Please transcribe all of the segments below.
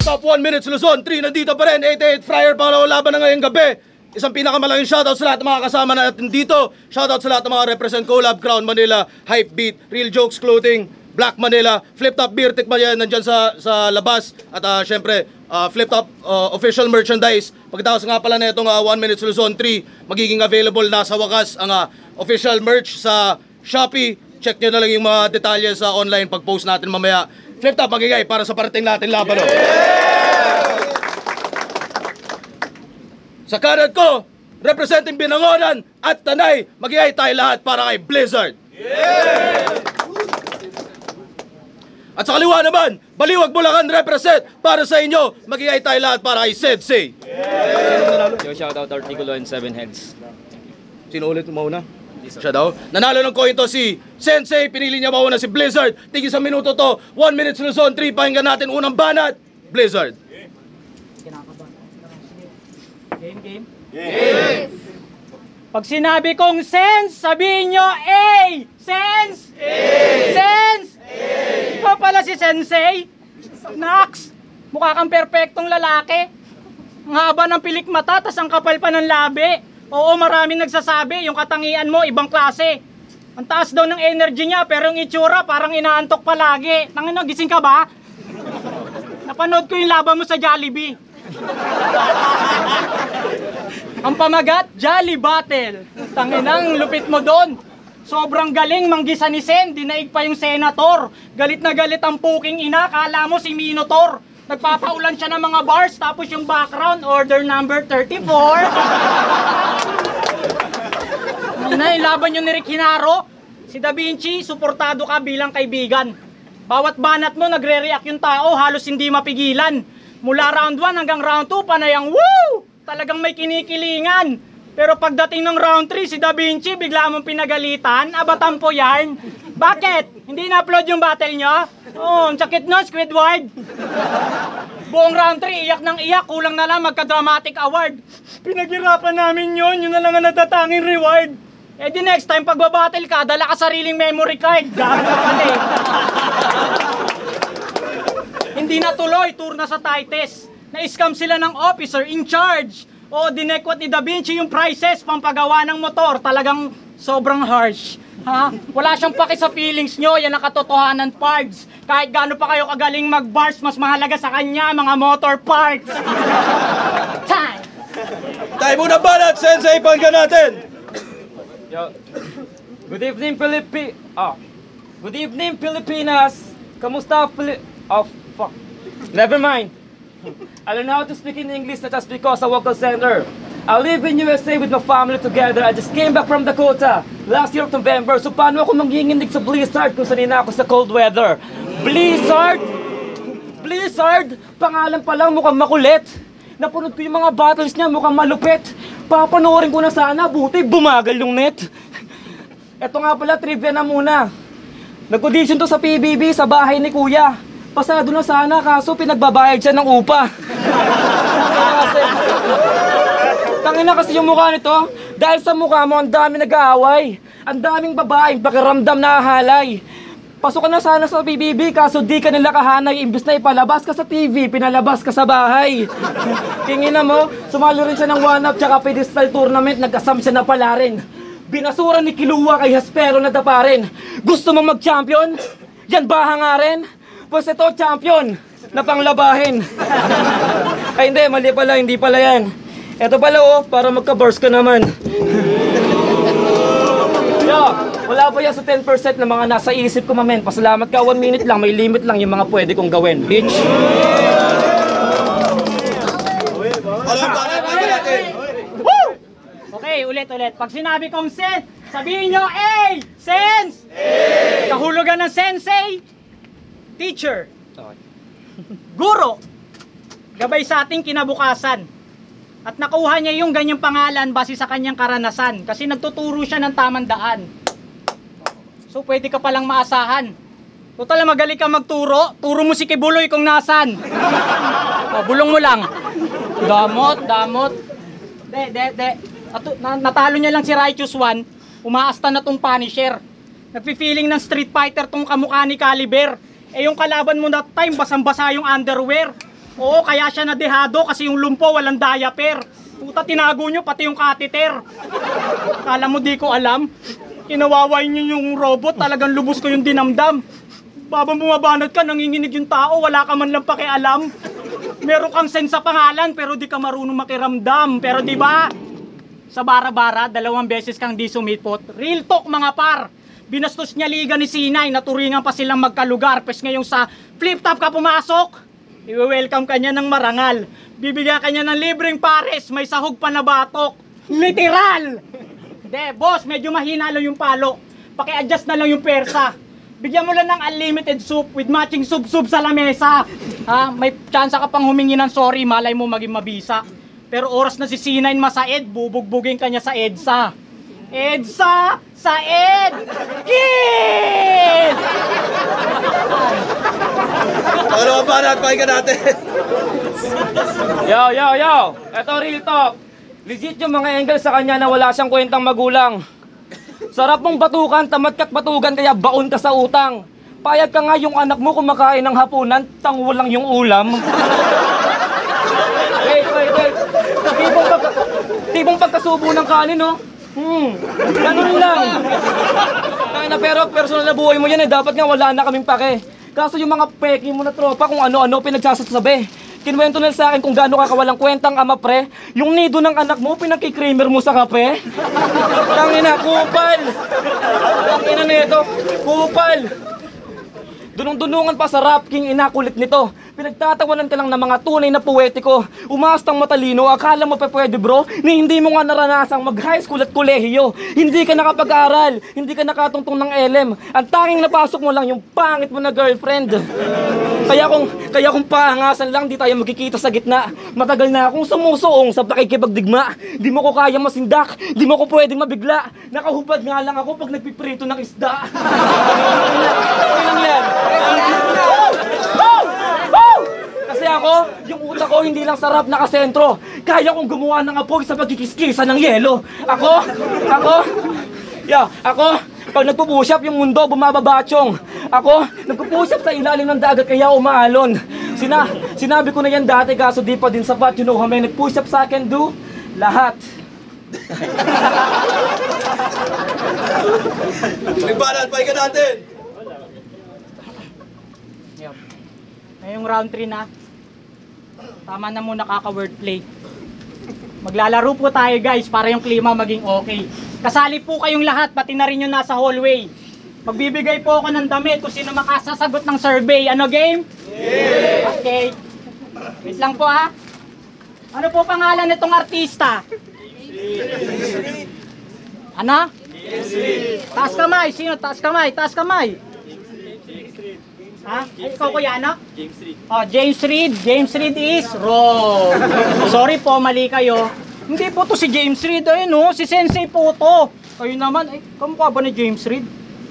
Top 1 minutes Luzon 3, nandito pa rin 88 Friar, pangalawang laban na ngayong gabi. Isang pinakamalaking shoutout sa lahat ng mga kasama natin dito. Shoutout sa lahat ng mga represent Collab, Crown Manila, Hype Beat, Real Jokes Clothing, Black Manila, Flip Top Beer, tikman yan nandyan sa labas. At syempre, Flip Top official merchandise. Pagkatapos nga pala na itong 1 minutes Luzon 3, magiging available na sa wakas ang official merch sa Shopee. Check nyo na lang yung mga detalye sa online pag-post natin mamaya. Flip Top, magigay para sa parating natin laban. Sa kanan ko, representing Binangonan at Tanay, magigay tayo lahat para kay Blizzard. At sa kaliwa naman, Baliwag Bulacan represent para sa inyo, magigay tayo lahat para kay Sensei. Yo, shoutout Articulo and Seven Heads. Sino ulit mauna? Siya daw. Nanalo ng coin to si Sensei, pinili niya mauna si Blizzard. Tigil sa minuto to, 1 minute Luzon 3, pakinggan natin unang banat, Blizzard. Game. Pag sinabi kong sense, sabihin nyo A! Sense! A! Sense! A! Ikaw pala si Sensei? Nax! Mukha kang perpektong lalaki. Ang haba ng pilik mata, tas ang kapal pa ng labi. Oo, maraming nagsasabi, yung katangian mo, ibang klase. Ang taas daw ng energy niya, pero yung itsura, parang inaantok palagi. Tangina, gising ka ba? Napanood ko yung laban mo sa Jollibee. Ang pamagat, Jolly Battle. Tanginang lupit mo doon. Sobrang galing manggisa ni Sen, dinaig pa yung senator. Galit na galit ang puking ina, kala mo si Minotaur. Nagpapaulan siya ng mga bars, tapos yung background, order number 34. Laban yung ni Rick Hinaro. Si Da Vinci, suportado ka bilang kaibigan. Bawat banat mo, nagre-react yung tao, halos hindi mapigilan. Mula round 1 hanggang round 2, panayang woo! Talagang may kinikilingan. Pero pagdating ng round 3, si Da Vinci, bigla mong pinagalitan. Abatan po yan. Bakit? Hindi na-upload yung battle nyo? Oh, ang sakit no, Squidward. Buong round 3, iyak ng iyak. Kulang na lang magka-dramatic award. Pinaghirapan namin yun. Yun na lang ang natatanging reward. Eh di next time, pag babattle ka, dala ka sariling memory card. Gabi ka pala eh. Hindi natuloy, tour na sa Tites. Na-scam sila ng officer in charge. O dinekwat ni Da Vinci yung prices pampagawa ng motor. Talagang sobrang harsh. Ha? Wala siyang paki sa feelings nyo. Yan ang katotohanan, parts. Kahit gaano pa kayo kagaling mag-bars, mas mahalaga sa kanya mga motor parts. Time! Tayo muna banat, Sensei, pakinggan natin. Yo. Good evening, Good evening, Pilipinas. Kamusta, Oh, fuck. Never mind. I learned how to speak in English not just because I work call center. I live in USA with my family together. I just came back from Dakota last year of November. So paano ako manginginig sa Blizzard kung sanina ako sa cold weather? Blizzard? Blizzard? Pangalan pa lang mukhang makulit. Napunod ko yung mga battles niya mukhang malupit. Papanoorin ko na sana, buti bumagal yung net. Eto nga pala, trivia na muna. Nag-audition to sa PBB sa bahay ni Kuya. Pasado na sana, kaso pinagbabayad siya ng upa. Tangina kasi yung mukha nito. Dahil sa mukha mo, ang dami nag-aaway. Ang daming babaeng pakiramdam na halay. Pasok ka na sana sa PBB, kaso di ka nila kahanay. Imbis na ipalabas ka sa TV, pinalabas ka sa bahay. Tingin na mo, sumalo rin siya ng one-up tsaka pedestal tournament, nag-asam siya na pala rin. Binasura ni Kilua kay Haspero na daparin. Gusto mong mag-champion? Yan ba hangarin? Pues ito, champion na panglabahin. Ay hindi, mali pala, hindi pala yan. Ito pala oh, para magka-burst ka naman. Yo, wala pa yan sa 10% na mga nasa isip ko, mamen. Pasalamat ka, 1 minute lang, may limit lang yung mga pwede kong gawin, bitch. Okay, ulit. Pag sinabi kong sense, sabihin nyo A! Sense! A! Kahulugan ng sensei, teacher. Guro. Gabay sa ating kinabukasan. At nakuha niya yung ganyang pangalan base sa kanyang karanasan. Kasi nagtuturo siya ng tamang daan. So pwede ka palang maasahan. Total magaling ka magturo, turo mo si Kibuloy kung nasan. O, bulong mo lang. Damot. Natalo niya lang si Righteous One, umaasta na tong Punisher. Nagpi-feeling ng Street Fighter tong kamukha ni Caliber. Eh yung kalaban mo that time, basang-basa yung underwear. Oo, kaya siya nadehado kasi yung lumpo walang diaper. Puta, tinago nyo pati yung catheter. Kala mo di ko alam? Kinawaway nyo yung robot, talagang lubos ko yung dinamdam. Babang bumabanat ka, nanginginig yung tao, wala ka man lang pakialam. Meron kang sense sa pangalan, pero di ka marunong makiramdam. Pero di ba? Sa bara-bara, 2 beses kang di sumipot. Real talk mga par. Binastos niya liga ni Sinay, naturingan pa silang magkalugar. Pes ngayong sa flip-top ka pumasok, i-welcome ka niya ng marangal. Bibigyan ka niya ng libreng pares, may sahog pa na batok. Literal! Hindi, boss, medyo mahina lang yung palo. Paki-adjust na lang yung persa. Bigyan mo lang ng unlimited soup with matching sub-sub sa lamesa. Ha? May chance ka pang humingi ng sorry, malay mo maging mabisa. Pero oras na si C9 masaed, bubugbugin ka niya sa EDSA. EDSA! Sa ED! Kid! Ano ba na? Pakinggan natin. Yo! Eto real talk. Legit yung mga angle sa kanya na wala siyang kwentang magulang. Sarap mong batukan, tamad ka't batugan, kaya baon ka sa utang. Payag ka nga yung anak mo kumakain ng hapunan, tango lang yung ulam. Wait. Tibong pagkasubo ng kanin, no? Ganun lang. Pero personal na buhay mo yan eh, dapat nga wala na kaming pake. Kaso yung mga peki mo na tropa kung ano-ano pinagsasasabi. Kinwento nila sa akin kung gaano ka kawalang kwentang ama pre. Yung nido ng anak mo, pinagkikreamer mo sa kape. Tangina, kupal. Tangina nito, kupal. Dunong-dunungan pa sa rap king, inakulit nito. Pinagtatawanan ka lang ng mga tunay na poetiko. Umaastang matalino, akala mo pa pwede bro, ni hindi mo nga naranasang mag-high school at kolehiyo. Hindi ka nakapag-aral, hindi ka nakatungtong ng LM. Ang tanging napasok mo lang yung pangit mo na girlfriend. Kaya kung pahangasan lang, di tayo magkikita sa gitna. Matagal na akong sumusuong sa pakikipagdigma. Di mo ko kaya masindak, di mo ko pwedeng mabigla. Nakahubad nga lang ako pag nagpiprito ng isda. Ano lang yan? Kasi ako, yung utak ko hindi lang sarap nakasentro. Kaya kong gumawa ng apoy sa pagkikiskisa ng yelo. Ako, pag nagpo-push up yung mundo, bumababatsyong. Ako, nagpo-push up sa ilalim ng dagat kaya umaalon. Sinabi ko na yan dati kaso di pa din sapat. You know how many nag-push up sa akin do? Lahat. Nagbanat, pakinggan natin. Ngayong round 3 na, tama na muna kaka-wordplay. Maglalaro po tayo guys para yung klima maging okay. Kasali po kayong lahat, pati na rin yung nasa hallway. Magbibigay po ako ng damit kung sino makasasagot ng survey. Ano game? Yeah! Okay. Wait lang po ha. Ano po pangalan nitong artista? Ano? Taas kamay. Sino? Taas kamay. Taas kamay. Ha? Ay, ikaw kuya, ano? James Reid. Oh, James Reid. James Reid is wrong. Sorry po, mali kayo. Hindi po to si James Reid. Ayun no, si Sensei po to. Kayo naman, kamukha ba ni James Reid?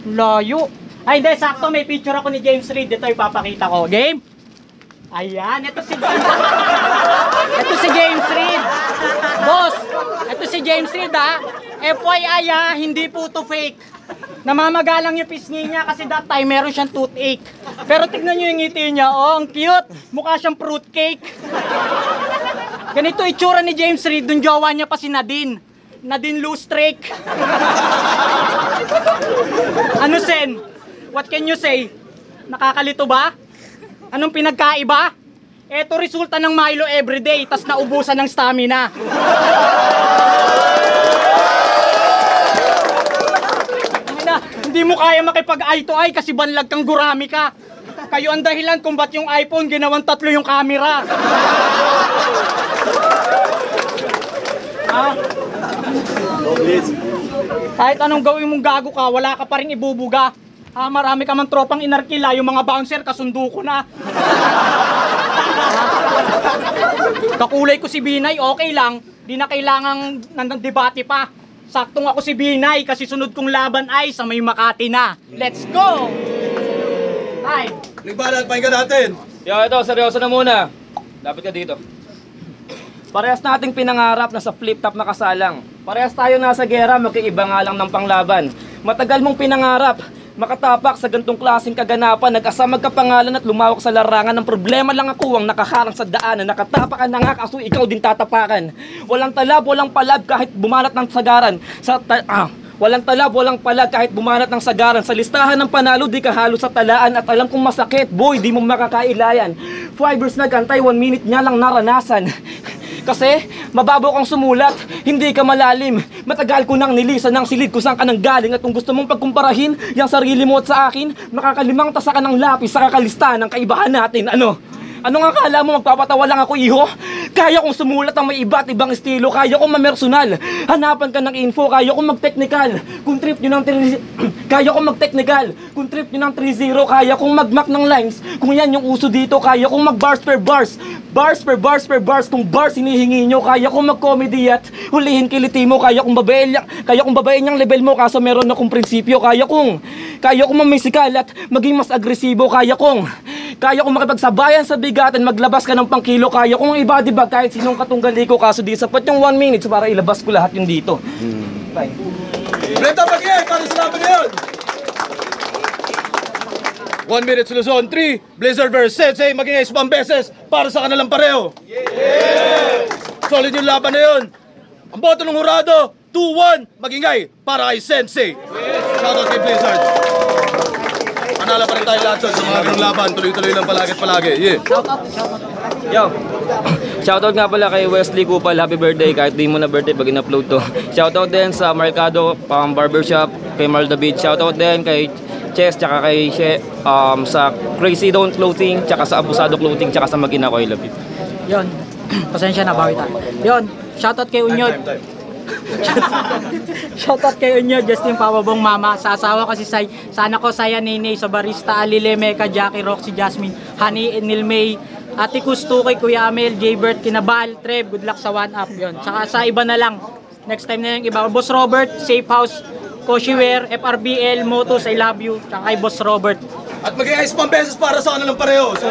Layo. Ay, hindi, sakto may picture ako ni James Reid. Ito ipapakita ko. Game? Ayan, ito si James Reid. Boss, ito si James Reid ha. FYI ha, hindi po to fake. Namamagalang yung pisngi niya kasi that time meron siyang toothache. Pero tignan nyo yung ngiti niya, oh, ang cute. Mukha siyang fruitcake. Ganito itsura ni James Reid, dun jowa niya pa si Nadine. Nadine Lustrake. Ano Sen? What can you say? Nakakalito ba? Anong pinagkaiba? Eto resulta ng Milo everyday, tas naubusan ng stamina. Hindi mo kaya makipag eye to eye kasi banlag kang gurami ka. Kayo ang dahilan kung ba't yung iPhone ginawang 3 yung camera. Ha? Kahit anong gawin mong gago ka, wala ka pa rin ibubuga. Ha, marami ka man tropang inarkila, yung mga bouncer kasundo ko na. Kakulay ko si Binay, okay lang. Di na kailangang debate pa. Saktong ako si Binay kasi sunod kong laban ay sa may Makati na. Let's go! Hi! Nagbanat, pakinggan natin. Yo, ito, seryoso na muna. Dapat ka dito. Parehas nating pinangarap na sa flip-top na kasalang. Parehas tayo nasa gera, magkaiba nga lang ng panglaban. Matagal mong pinangarap makatapak sa gantong klaseng kaganapan, nag-asa magkapangalan at lumawak sa larangan. Ang problema lang ako ang nakaharang sa daanan, nakatapakan na nga kaso ikaw din tatapakan. Walang talab, walang palab kahit bumalat ng sagaran. Walang talab, walang palag kahit bumanat ng sagaran. Sa listahan ng panalo, di ka halo sa talaan. At alam kong masakit, boy, di mo makakailayan. 5 years nagantay, 1 minute niya lang naranasan. Kasi, mababaw kang sumulat, hindi ka malalim. Matagal ko nang nilisan ng silid kung saan ka nang galing. At kung gusto mong pagkumparahin, yung sarili mo at sa akin, makakalimang tasa ka ng lapis sa kakalista ng kaibahan natin. Ano nga akala mo, magpapatawa lang ako, iho? Kaya kong sumulat ang may iba't ibang estilo, kaya kong mamersonal. Hanapan ka ng info, kaya kong mag-technical. Kung trip nyo ng kaya kong mag-technical. Kung trip nyo ng 3-0, kaya kong mag-mac ng lines. Kung yan yung uso dito, kaya kong mag-bars per bars. Bars per bars per bars, kung bars hinihingi nyo, kaya kong mag-comedy at hulihin kiliti mo, kaya kong babayin yung level mo, kaso meron akong prinsipyo, kaya kong mamisikal at maging mas agresibo, kaya kong makipagsabayan sa bigatan, maglabas ka ng pangkilo, kaya kong ibadibag kahit sinong katunggali ko, kaso di sapat yung 1 minute para ilabas ko lahat yung dito. Bye. Brenda Bagay, para sa laban ngayon! 1 minute Luzon, 3, Blizzard vs. Sensei, maging ice pang beses para sa kanilang pareho. Yes! Solid yung laban na yun. Ang boto ng hurado, 2-1, magingay para kay Sensei. Shoutout kay Blizzard. Manala pa rin tayo lahat sa mga ganong laban. Tuloy-tuloy lang palagi. Yeah. Yo! Shoutout nga pala kay Wesley Kupal, happy birthday kahit di mo na birthday pag in-upload to. Shoutout din sa Mercado pang barbershop, kay Marl David. Shoutout din kay Chess, tsaka kay sa Crazy Don't Clothing, tsaka sa Abusado Clothing, tsaka sa Mag-ina ko, I love it. Yon. Pasensya na, bawi tayo. Yon. Shoutout kay Unyod. Shoutout kay Unyod, Justin Pawabong Mama. Sa asawa ko si Say, sana ko Saya Nene, sa barista Alile, Meka, Jackie, Roxy, Jasmine, Honey, Nilmay, Ate Kusto, kay Kuya Amel, Jaybert, Kinabal, Trev, good luck sa 1-up yon. Saka sa iba na lang, next time na yung iba. Boss Robert, Safe House, Koshiware, FRBL, Motos, I love you, tsaka kay Boss Robert. At maging ice pang beses para sa kanilang pareho. So,